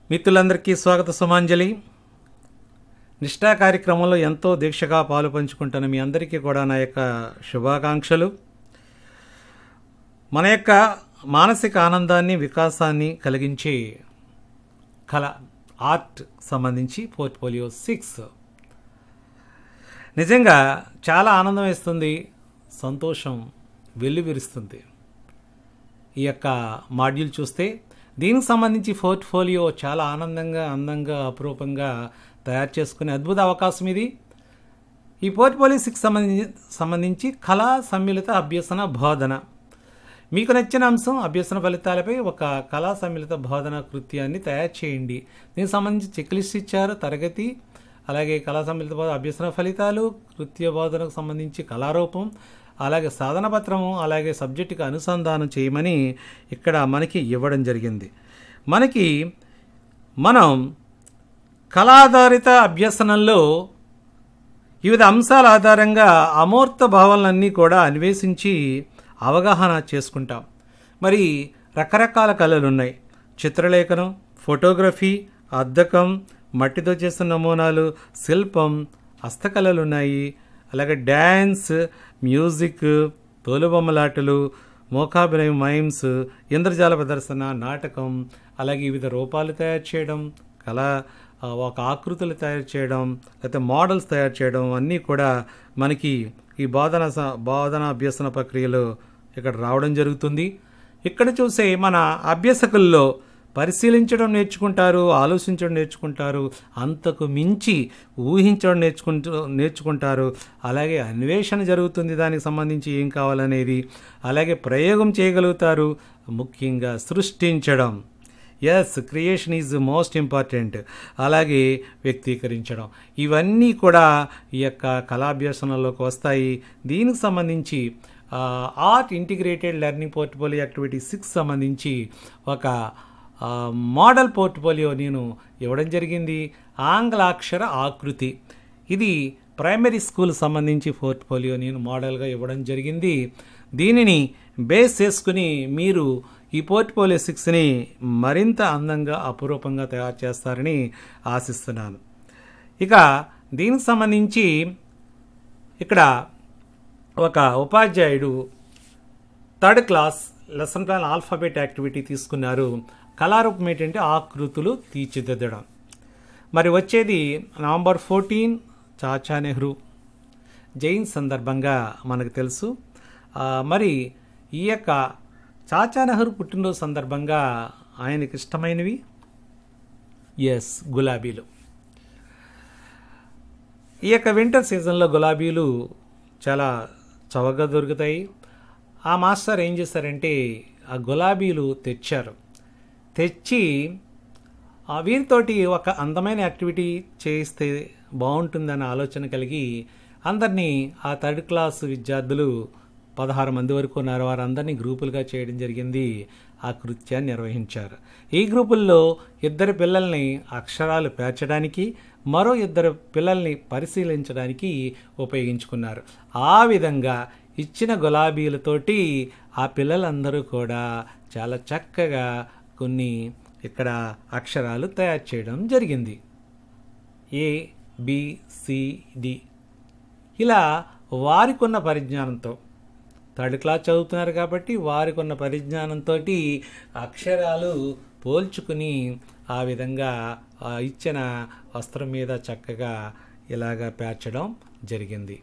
మిత్రులందరికీ స్వాగత సుమాంజలి. నిష్ఠా కార్యక్రమంలో ఎంతో దీక్షగా పాలు పంచుకుంటున్న మీ అందరికీ కూడా నా యొక్క శుభాకాంక్షలు. మన యొక్క మానసిక ఆనందాన్ని వికాసాన్ని కలిగించే కళ ఆర్ట్ సంబంధించి పోర్ట్ఫోలియో 6 నిజంగా చాలా ఆనందం ఇస్తుంది, సంతోషం వెల్లువిరుస్తుంది. ఈ యొక్క మాడ్యూల్ చూస్తే దీనికి సంబంధించి పోర్ట్ఫోలియో చాలా ఆనందంగా, అందంగా, అపురూపంగా తయారు చేసుకునే అద్భుత అవకాశం ఇది. ఈ పోర్ట్ఫోలియో 6 సంబంధించి కళా సమ్మిళిత అభ్యసన బోధన. మీకు నచ్చిన అంశం అభ్యసన ఫలితాలపై ఒక కళా సమ్మిళిత బోధన కృత్యాన్ని తయారు చేయండి. దీనికి సంబంధించి చెక్ లిస్ట్ ఇచ్చారు. తరగతి, అలాగే కళా సమ్మిళిత బోధన అభ్యసన ఫలితాలు, కృత్య బోధనకు సంబంధించి కళారూపం, అలాగే సాధన పత్రము, అలాగే సబ్జెక్టుకి అనుసంధానం చేయమని ఇక్కడ మనకి ఇవ్వడం జరిగింది. మనం కళాధారిత అభ్యసనంలో వివిధ అంశాల ఆధారంగా అమూర్త భావాలన్నీ కూడా అన్వేషించి అవగాహన చేసుకుంటాం. మరి రకరకాల కళలు ఉన్నాయి. చిత్రలేఖనం, ఫోటోగ్రఫీ, అద్దకం, మట్టితో చేసిన నమూనాలు, శిల్పం, హస్తకళలు ఉన్నాయి. అలాగే డ్యాన్స్, మ్యూజిక్, తోలుబొమ్మలాటలు, మోకాభినయం, మైమ్స్, ఇంద్రజాల ప్రదర్శన, నాటకం, అలాగే వివిధ రూపాలు తయారు చేయడం, ఒక ఆకృతులు తయారు చేయడం, లేకపోతే మోడల్స్ తయారు చేయడం అన్నీ కూడా మనకి ఈ బోధన అభ్యసన ప్రక్రియలో ఇక్కడ రావడం జరుగుతుంది. ఇక్కడ చూసే మన అభ్యసకుల్లో పరిశీలించడం నేర్చుకుంటారు, ఆలోచించడం నేర్చుకుంటారు, అంతకు మించి ఊహించడం నేర్చుకుంటారు. అలాగే అన్వేషణ జరుగుతుంది, దానికి సంబంధించి ఏం కావాలనేది. అలాగే ప్రయోగం చేయగలుగుతారు, ముఖ్యంగా సృష్టించడం. Creation is most important. అలాగే వ్యక్తీకరించడం, ఇవన్నీ కూడా ఈ యొక్క కళాభ్యసనలోకి వస్తాయి. దీనికి సంబంధించి art integrated learning portfolio activity 6 సంబంధించి ఒక మోడల్ పోర్ట్ఫోలియో నేను ఇవ్వడం జరిగింది. ఆంగ్లాక్షర ఆకృతి, ఇది ప్రైమరీ స్కూల్ సంబంధించి పోర్ట్ఫోలియో నేను మోడల్గా ఇవ్వడం జరిగింది. దీనిని బేస్ చేసుకుని మీరు ఈ పోర్ట్ఫోలియో 6ని మరింత అందంగా, అపురూపంగా తయారు చేస్తారని ఆశిస్తున్నాను. ఇక దీనికి సంబంధించి ఇక్కడ ఒక ఉపాధ్యాయుడు 3rd class lesson plan alphabet activity తీసుకున్నారు. కళారూపం ఏంటంటే ఆకృతులు తీర్చిదిద్దడం. మరి వచ్చేది నవంబర్ 14 చాచా నెహ్రూ జయంతి సందర్భంగా మనకు తెలుసు. మరి ఈ యొక్క చాచా నెహ్రూ పుట్టినరోజు సందర్భంగా ఆయనకి ఇష్టమైనవి గులాబీలు. ఈ యొక్క వింటర్ సీజన్లో గులాబీలు చాలా చవకగా దొరుకుతాయి. ఆ మాస్టర్ ఏం చేశారంటే ఆ గులాబీలు తెచ్చి వీరితోటి ఒక అందమైన యాక్టివిటీ చేయిస్తే బాగుంటుందన్న ఆలోచన కలిగి అందరినీ ఆ 3rd క్లాస్ విద్యార్థులు 16 మంది వరకు ఉన్నారు, వారందరినీ గ్రూపులుగా చేయడం జరిగింది. ఆ కృత్యాన్ని నిర్వహించారు. ఈ గ్రూపుల్లో 2 పిల్లల్ని అక్షరాలు పేర్చడానికి, మరో 2 పిల్లల్ని పరిశీలించడానికి ఉపయోగించుకున్నారు. ఆ విధంగా ఇచ్చిన గులాబీలతోటి ఆ పిల్లలందరూ కూడా చాలా చక్కగా కొన్ని ఇక్కడ అక్షరాలు తయారు చేయడం జరిగింది. ABCD ఇలా వారికున్న పరిజ్ఞానంతో 3rd క్లాస్ చదువుతున్నారు కాబట్టి వారికున్న పరిజ్ఞానంతో అక్షరాలు పోల్చుకుని ఆ విధంగా ఇచ్చిన వస్త్రం మీద చక్కగా ఇలాగా పేర్చడం జరిగింది.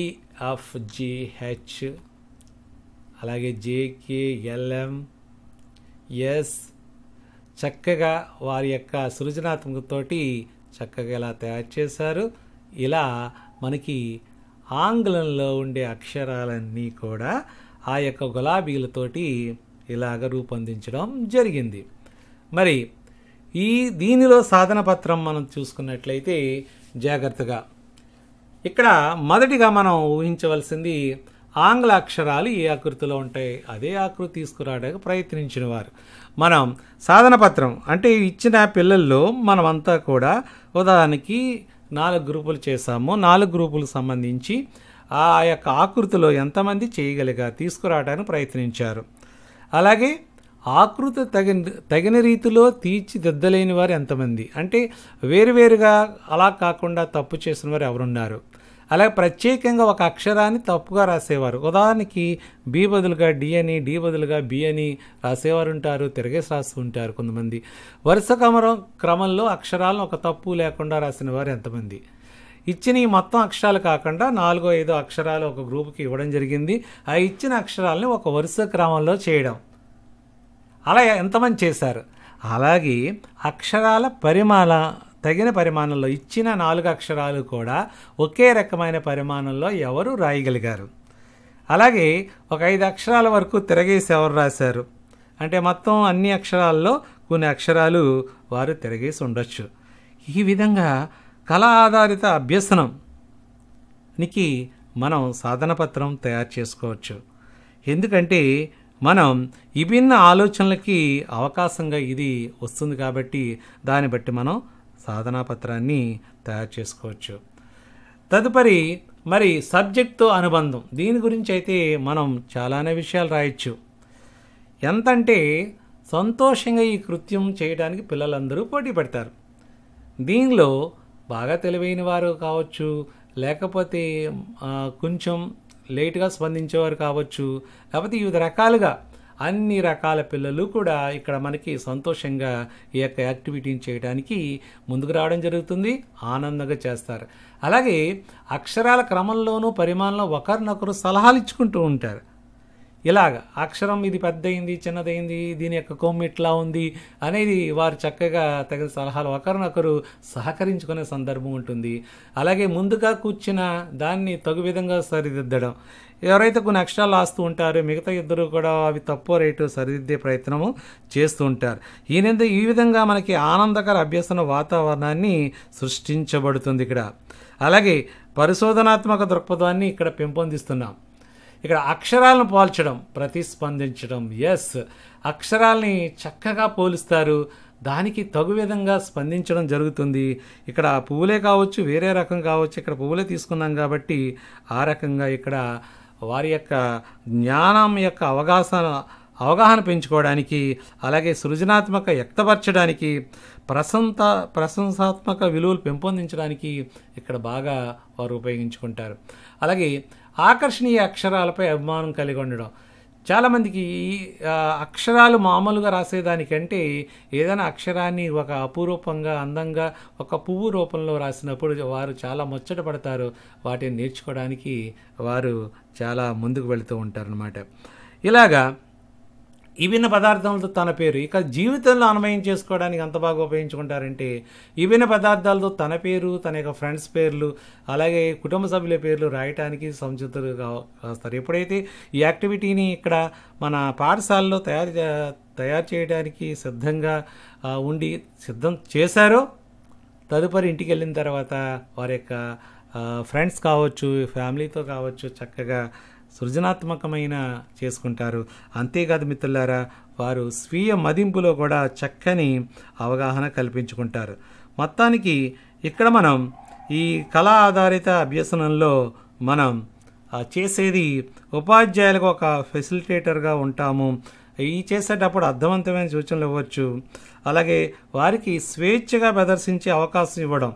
EFGH, అలాగే JKLM చక్కగా వారి యొక్క సృజనాత్మకతోటి చక్కగా ఇలా తయారు చేశారు. ఇలా మనకి ఆంగ్లంలో ఉండే అక్షరాలన్నీ కూడా ఆ యొక్క గులాబీలతోటి ఇలాగ రూపొందించడం జరిగింది. మరి దీనిలో సాధన పత్రం మనం చూసుకున్నట్లయితే జాగ్రత్తగా ఇక్కడ మొదటిగా మనం ఊహించవలసింది ఆంగ్ల అక్షరాలు ఏ ఆకృతిలో ఉంటాయి, అదే ఆకృతి తీసుకురావడానికి ప్రయత్నించిన వారు. మనం సాధన పత్రం అంటే ఇచ్చిన పిల్లల్లో మనమంతా కూడా ఉదాహరణకి 4 గ్రూపులు చేసాము. 4 గ్రూపులకు సంబంధించి ఆ యొక్క ఆకృతిలో ఎంతమంది చేయగలిగారు తీసుకురావడానికి ప్రయత్నించారు. అలాగే ఆకృతి తగిన రీతిలో తీర్చిదిద్దలేని వారు ఎంతమంది? అంటే వేరువేరుగా అలా కాకుండా తప్పు చేసిన వారు ఎవరున్నారు? అలాగే ప్రత్యేకంగా ఒక అక్షరాన్ని తప్పుగా రాసేవారు. ఉదాహరణకి బి బదులుగా డి అని, డి బదులుగా బి అని రాసేవారు ఉంటారు, తిరగేసి రాస్తూ ఉంటారు కొంతమంది. వరుస క్రమంలో అక్షరాలను ఒక తప్పు లేకుండా రాసిన వారు ఎంతమంది? ఇచ్చిన ఈ మొత్తం అక్షరాలు కాకుండా 4-5 అక్షరాలు ఒక గ్రూప్కి ఇవ్వడం జరిగింది. ఆ ఇచ్చిన అక్షరాలని ఒక వరుస క్రమంలో చేయడం, అలా ఎంతమంది చేశారు? అలాగే అక్షరాల తగిన పరిమాణంలో ఇచ్చిన 4 అక్షరాలు కూడా ఒకే రకమైన పరిమాణంలో ఎవరు రాయగలిగారు? అలాగే ఒక 5 అక్షరాల వరకు తిరగేసి ఎవరు రాశారు? అంటే మొత్తం అన్ని అక్షరాల్లో కొన్ని అక్షరాలు వారు తిరగేసి ఉండొచ్చు. ఈ విధంగా కళ ఆధారిత అభ్యసనానికి మనం సాధన పత్రం తయారు చేసుకోవచ్చు. ఎందుకంటే మనం విభిన్న ఆలోచనలకి అవకాశంగా ఇది వస్తుంది కాబట్టి దాన్ని బట్టి మనం సాధనా పత్రాన్ని తయారు చేసుకోవచ్చు. తదుపరి మరి సబ్జెక్ట్తో అనుబంధం, దీని గురించి అయితే మనం చాలానే విషయాలు రాయొచ్చు. ఎంతంటే సంతోషంగా ఈ కృత్యం చేయడానికి పిల్లలందరూ పోటీ పడతారు. దీనిలో బాగా తెలివైన వారు కావచ్చు, లేకపోతే కొంచెం లేట్గా స్పందించేవారు కావచ్చు, లేకపోతే వివిధ రకాలుగా అన్ని రకాల పిల్లలు కూడా ఇక్కడ మనకి సంతోషంగా ఈ యొక్క యాక్టివిటీని చేయడానికి ముందుకు రావడం జరుగుతుంది, ఆనందంగా చేస్తారు. అలాగే అక్షరాల క్రమంలోనూ పరిమాణంలో ఒకరినొకరు సలహాలు ఇచ్చుకుంటూ ఉంటారు. ఇలాగ అక్షరం ఇది పెద్దయింది, చిన్నదైంది, దీని యొక్క కొమ్ము ఇట్లా ఉంది అనేది వారు చక్కగా తగిన సలహాలు ఒకరినొకరు సహకరించుకునే సందర్భం ఉంటుంది. అలాగే ముందుగా కూర్చున్న దాన్ని తగు విధంగా సరిదిద్దడం, ఎవరైతే కొన్ని అక్షరాలు రాస్తూ ఉంటారో మిగతా ఇద్దరు కూడా అవి తక్కువ రేటు సరిదిద్దే ప్రయత్నము చేస్తూ ఉంటారు. ఈ విధంగా మనకి ఆనందకర అభ్యసన వాతావరణాన్ని సృష్టించబడుతుంది ఇక్కడ. అలాగే పరిశోధనాత్మక దృక్పథాన్ని ఇక్కడ పెంపొందిస్తున్నాం. ఇక్కడ అక్షరాలను పోల్చడం, ప్రతిస్పందించడం. అక్షరాల్ని చక్కగా పోలుస్తారు, దానికి తగు విధంగా స్పందించడం జరుగుతుంది. ఇక్కడ పువ్వులే కావచ్చు, వేరే రకం కావచ్చు, ఇక్కడ పువ్వులే తీసుకున్నాం కాబట్టి ఆ రకంగా ఇక్కడ వారి యొక్క జ్ఞానం యొక్క అవగాహన పెంచుకోవడానికి, అలాగే సృజనాత్మక వ్యక్తపరచడానికి, ప్రశంసాత్మక విలువలు పెంపొందించడానికి ఇక్కడ బాగా వారు ఉపయోగించుకుంటారు. అలాగే ఆకర్షణీయ అక్షరాలపై అభిమానం కలిగి ఉండడం. చాలామందికి ఈ అక్షరాలు మామూలుగా రాసేదానికంటే ఏదైనా అక్షరాన్ని ఒక అపురూపంగా, అందంగా ఒక పువ్వు రూపంలో రాసినప్పుడు వారు చాలా ముచ్చట పడతారు. వాటిని నేర్చుకోవడానికి వారు చాలా ముందుకు వెళుతూ ఉంటారనమాట. ఇలాగా విభిన్న పదార్థాలతో తన పేరు, ఇక జీవితంలో అన్వయం చేసుకోవడానికి అంత బాగా ఉపయోగించుకుంటారంటే విభిన్న పదార్థాలతో తన పేరు, తన యొక్క ఫ్రెండ్స్ పేర్లు, అలాగే కుటుంబ సభ్యుల పేర్లు రాయటానికి సంసిద్ధులు కాస్తారు. ఎప్పుడైతే ఈ యాక్టివిటీని ఇక్కడ మన పాఠశాలలో తయారు చేయడానికి సిద్ధం చేశారో, తదుపరి ఇంటికి వెళ్ళిన తర్వాత వారి యొక్క ఫ్రెండ్స్ కావచ్చు, ఫ్యామిలీతో కావచ్చు, చక్కగా సృజనాత్మకమైన చేసుకుంటారు. అంతేకాదు మిత్రులారా, వారు స్వీయ మదింపులో కూడా చక్కని అవగాహన కల్పించుకుంటారు. మొత్తానికి ఇక్కడ మనం ఈ కళా ఆధారిత అభ్యసనంలో మనం చేసేది ఉపాధ్యాయులకు ఒక ఫెసిలిటేటర్గా ఉంటాము. ఈ చేసేటప్పుడు అర్థవంతమైన సూచనలు ఇవ్వచ్చు. అలాగే వారికి స్వేచ్ఛగా ప్రదర్శించే అవకాశం ఇవ్వడం.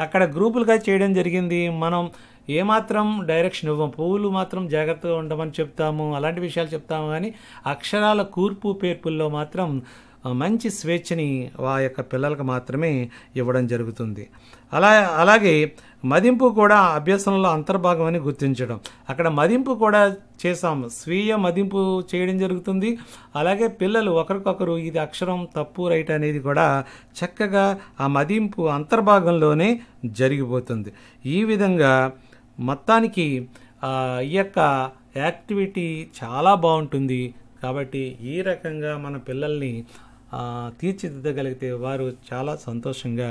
అక్కడ గ్రూపులుగా చేయడం జరిగింది. మనం ఏమాత్రం డైరెక్షన్ ఇవ్వం, పువ్వులు మాత్రం జాగ్రత్తగా ఉండమని చెప్తాము, అలాంటి విషయాలు చెప్తాము. కానీ అక్షరాల కూర్పు పేర్పుల్లో మాత్రం మంచి స్వేచ్ఛని యొక్క పిల్లలకు మాత్రమే ఇవ్వడం జరుగుతుంది. అలాగే మదింపు కూడా అభ్యసనంలో అంతర్భాగం అని గుర్తించడం. అక్కడ మదింపు కూడా చేసాము, స్వీయ మదింపు చేయడం జరుగుతుంది. అలాగే పిల్లలు ఒకరికొకరు ఇది అక్షరం తప్పు రైట్ అనేది కూడా చక్కగా ఆ మదింపు అంతర్భాగంలోనే జరిగిపోతుంది. ఈ విధంగా మొత్తానికి ఈ యొక్క యాక్టివిటీ చాలా బాగుంటుంది. కాబట్టి ఈ రకంగా మన పిల్లల్ని తీర్చిదిద్దగలిగితే వారు చాలా సంతోషంగా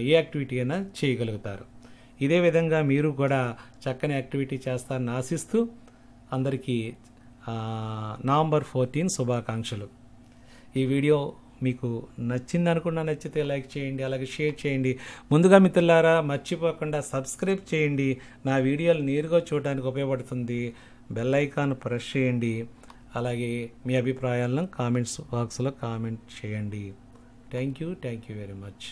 ఏ యాక్టివిటీ అయినా చేయగలుగుతారు. ఇదే విధంగా మీరు కూడా చక్కని యాక్టివిటీ చేస్తారని ఆశిస్తూ అందరికీ నవంబర్ 14 శుభాకాంక్షలు. ఈ వీడియో మీకు నచ్చింది అనుకున్నా, నచ్చితే లైక్ చేయండి, అలాగే షేర్ చేయండి. ముందుగా మిత్రులారా, మర్చిపోకుండా సబ్స్క్రైబ్ చేయండి. నా వీడియోలు నేరుగా చూడడానికి ఉపయోగపడుతుంది. బెల్ ఐకాన్ ప్రెస్ చేయండి. అలాగే మీ అభిప్రాయాలను కామెంట్స్ బాక్స్లో కామెంట్ చేయండి. Thank you very much.